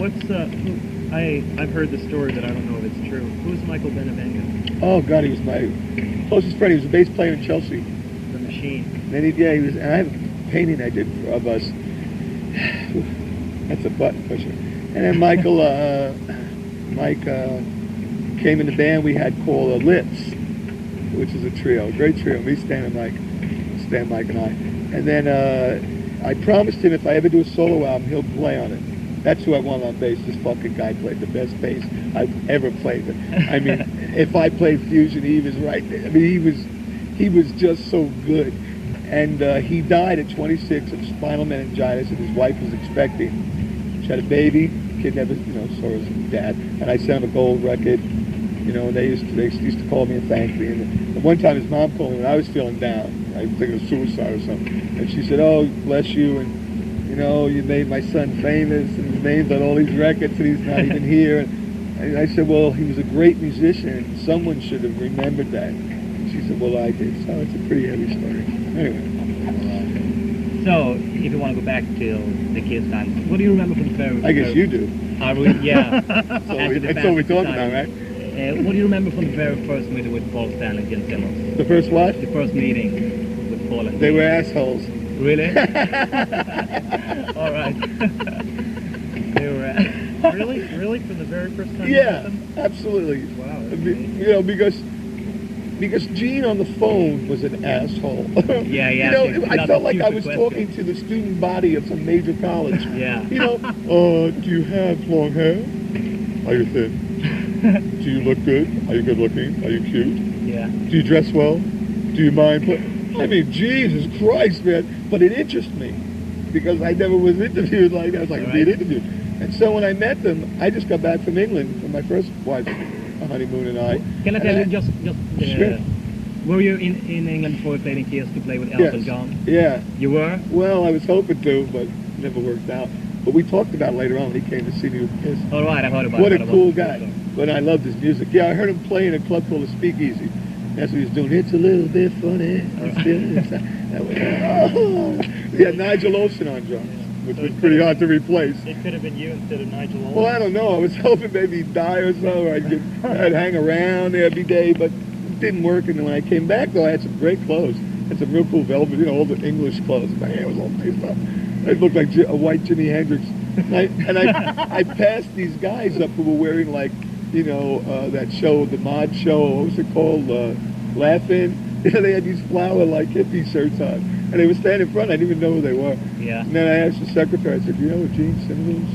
I've heard the story, but I don't know if it's true. Who's Michael Benavenga? Oh God, he was my closest friend. He was a bass player in Chelsea. The Machine. And he was. And I have a painting I did of us. That's a button pusher. And then Mike came in the band we had called Lips, which is a trio, a great trio. Me, Stan, and Mike, and I. And then I promised him if I ever do a solo album, he'll play on it. That's who I want on bass. This fucking guy played the best bass I've ever played. I mean, if I played fusion, he was right there. I mean, he was just so good. And he died at 26 of spinal meningitis, and his wife was expecting. She had a baby. Kid never, saw his dad. And I sent him a gold record. And they used to call me and thank me. And one time his mom called me when I was feeling down. I was thinking of suicide or something. And she said, "Oh, bless you, and you made my son famous, and his name's on all these records, and he's not even here." And I said, "Well, he was a great musician, and someone should have remembered that." And she said, "Well, I did." So it's a pretty heavy story. Anyway. So, if you want to go back to the kids' time, what do you remember from the very? I guess you do. Yeah. That's all we talk about, right? What do you remember from the very first meeting with Paul Stanley and Gene Simmons? The first what? The first meeting with Paul and They were assholes. Really? All right. They were really from the very first time. Yeah, absolutely. Wow. Because Gene on the phone was an asshole. Yeah. I felt like I was talking to the student body of some major college. Yeah. Do you have long hair? Are you thin? Do you look good? Are you good looking? Are you cute? Yeah. Do you dress well? Do you mind? I mean, Jesus Christ, man. But it interested me because I never was interviewed like that. I was like, being interviewed. And so when I met them, I just got back from England from my first wife, a honeymoon, and I. Can I tell you just sure. Were you in England before you played in Kiss to play with Elton John? Yeah. You were? Well, I was hoping to, but never worked out. But we talked about it later on when he came to see me with Kiss. All right, I heard about what it. What a cool guy. But I loved his music. Yeah, I heard him play in a club called the Speakeasy. That's what he was doing. It's a little bit funny. Yeah, Nigel Olsen on drums, which was pretty hard to replace. It could have been you instead of Nigel Olsen. Well, I don't know. I was hoping maybe he'd die or so, or I'd hang around there every day, but it didn't work. And then when I came back, though, I had some great clothes. I had some real cool velvet, all the English clothes. My hair was all nice up. I looked like a white Jimi Hendrix. I passed these guys up who were wearing that show, the mod show, what was it called? Laughing. They had these flower-like hippie shirts on. And they were standing in front. I didn't even know who they were. Yeah. And then I asked the secretary, I said, "Do you know who Gene Simmons is?"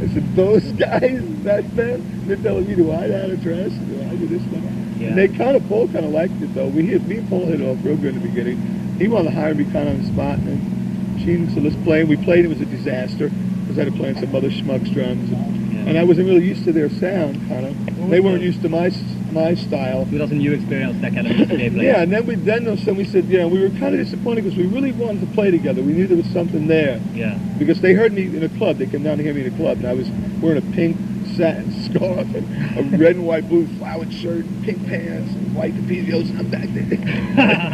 I said, "Those guys back then?" They're telling me, "Do I know how to dress? Do I do this stuff?" Yeah. And Paul kind of liked it, though. Me and Paul hit it off real good in the beginning. He wanted to hire me kind of on the spot. And then Gene said, "Let's play." And we played. It was a disaster because I had to play on some other schmucks drums. And I wasn't really used to their sound, kind of. They weren't used to my style. It was a new experience, that kind of music they played. Yeah, and then we said, we were kind of disappointed because we really wanted to play together. We knew there was something there. Yeah. Because they heard me in a club. They came down to hear me in a club, and I was wearing a pink satin scarf and a red and white blue flowered shirt, and pink pants, and white capizios, and I'm back there.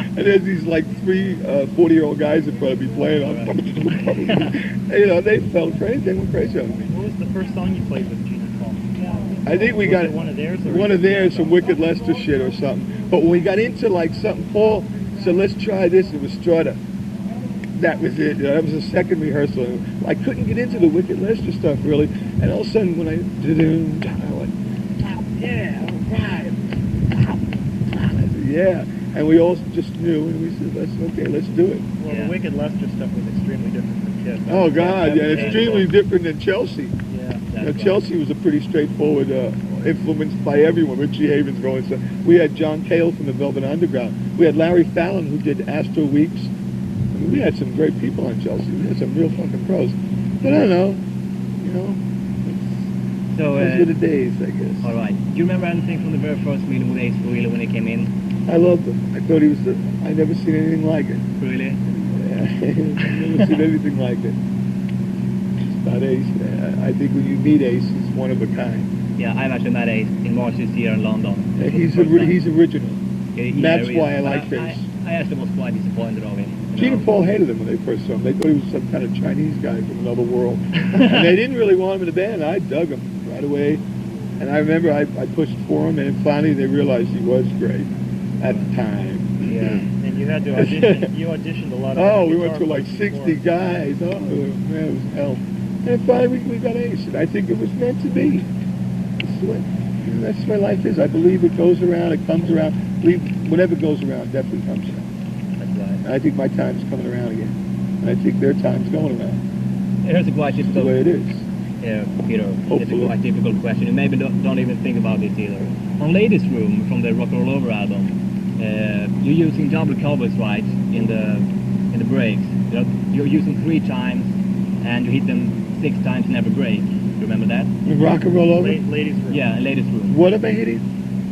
And there's these three 40-year-old guys in front of me playing. They felt crazy. They went crazy on me. What was the first song you played with Gene and Paul? I think we got one of theirs. Some Wicked Lester shit or something. But when we got into something, Paul said, "Let's try this." It was Strutter. That was it. That was the second rehearsal. I couldn't get into the Wicked Lester stuff really. And all of a sudden, when I went, "Yeah, all right." I said, "Yeah." And we all just knew, and we said, let's do it. Well, the Wicked Lester stuff was extremely different from Kiss. Oh God, yeah, extremely different than Chelsea. Chelsea was a pretty straightforward, influenced by everyone. Richie Havens going. So we had John Cale from the Velvet Underground. We had Larry Fallon who did Astro Weeks. I mean, we had some great people on Chelsea. We had some real fucking pros. But I don't know, those were the days, I guess. All right. Do you remember anything from the very first meeting with Ace Frehley when he came in? I loved him. I thought he was I'd never seen anything like it. Really? Yeah, I've never seen anything like it. Not Ace. I think when you meet Ace, he's one of a kind. Yeah, I've actually met Ace in March this year in London. Yeah, he's original. Yeah, That's why I like Ace. I actually was quite disappointed of him. Gene and Paul hated him when they first saw him. They thought he was some kind of Chinese guy from another world. And they didn't really want him in the band. I dug him right away. And I remember I pushed for him, and then finally they realized he was great at the time. Yeah, and you had to audition. You auditioned a lot of. Oh, we went to like 60 guys. Oh, man, it was hell. And finally we got ace. And I think it was meant to be. That's the way life is. I believe it goes around, it comes around. I believe whatever goes around definitely comes around. That's right. And I think my time's coming around again. And I think their time's going around. Here's a quite That's the difficult. way it is. Peter, it's a Hopefully. quite difficult question. You maybe don't even think about this either. On Ladies Room from the Rock and Roll Over album, you're using double cowboys right in the breaks. You're using 3 times, and you hit them 6 times in every break. Remember that? Rock and roll over? Ladies room. Yeah, in Ladies Room. What am I hitting?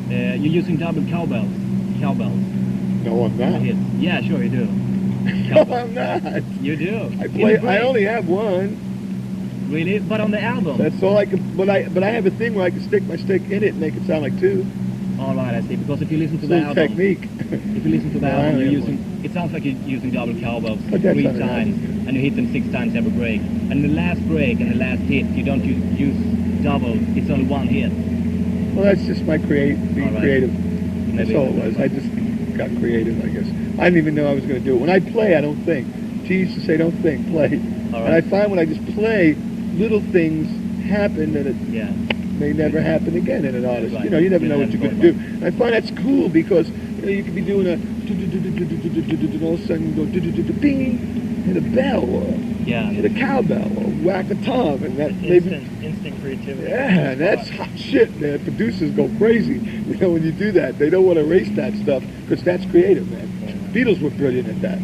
You're using double cowbells. Cowbells. No, I'm not. Hits. Yeah, sure you do. No, I'm not. You do. I In play. the break. I only have one. Really? But on the album. That's all I can. But I have a thing where I can stick my stick in it and make it sound like 2. All right, I see. Because if you listen to It's the a album, technique. if you listen to the No, I album, only you're have using. It sounds like you're using double cowbells But that's 3 not an times, and you hit them 6 times every break. And the last break and the last hit, you don't use double. It's only 1 hit. Well, that's just my being All right. creative. That's Maybe all it was. I just got creative, I guess. I didn't even know I was going to do it. When I play, I don't think. She used to say, "Don't think, play." All And I right. find when I just play, little things happen that it Yeah. may never happen again in an artist. Right. You know, you never Yeah, know what that's you're going to right. do. And I find that's cool because you could be doing a and all of a sudden you go bing, hit a bell or Yeah. hit a cowbell or whack a tom, and that maybe. Instant creativity. Yeah, and that's hot shit, man. Producers go crazy, when you do that. They don't want to erase that stuff because that's creative, man. Beatles were brilliant at that.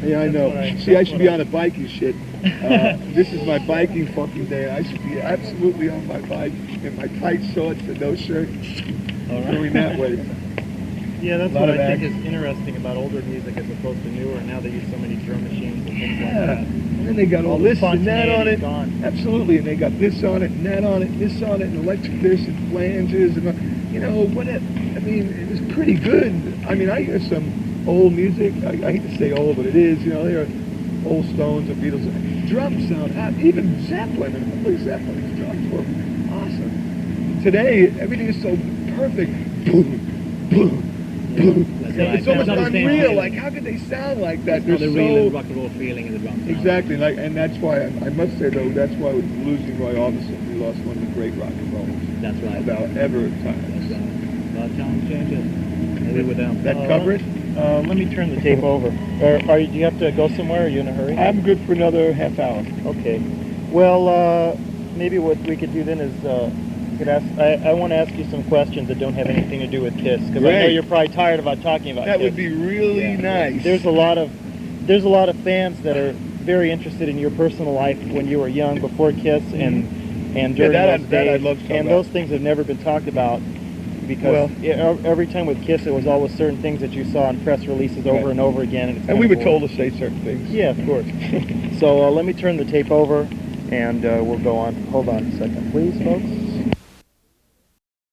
Yeah, I That's know. what I- See, I that's should what be I- on a biking shit. This is my biking fucking day. I should be absolutely on my bike in my tight shorts and no shirt, All right. going that way. Yeah, that's Lot what of I think action. is interesting about older music as opposed to newer. Now they use so many drum machines and things like Yeah. that. And then they got all the this and that on spontaneity it. gone. Absolutely, and they got this on it, and that on it, and this on it, and electric this, and flanges, and what it, I mean, it was pretty good. I mean, I hear some old music. I hate to say old, but it is. There are old Stones and Beatles. Drums sound, even Zeppelin, and Holy Zeppelin's drums were awesome. Today, everything is so perfect. Boom, boom, boom. That's Yeah, right. It's almost It's not the same unreal. feeling. Like, how could they sound like that? It's not They're the real so rock and roll feeling in the drums. exactly. And that's why I must say though, that's why with losing Roy Orbison, we lost one of the great rock and rollers That's right. about ever That's times. right. But time changes. Maybe with them. That cover it? Let me turn the tape over. Do you have to go somewhere? Are you in a hurry? I'm good for another half hour. Okay. Well, maybe what we could do then is I want to ask you some questions that don't have anything to do with Kiss, because I know Great. you're probably tired about talking about That Kiss. would be really nice. There's a lot of fans that are very interested in your personal life when you were young, before Kiss, and during that those I'd days. love to talk and about. those things have never been talked about because every time with Kiss, it was always certain things that you saw in press releases over Right. and over again, and it's and we were kinda boring. told to say certain things. Yeah, of course. So let me turn the tape over, and we'll go on. Hold on a second, please, folks.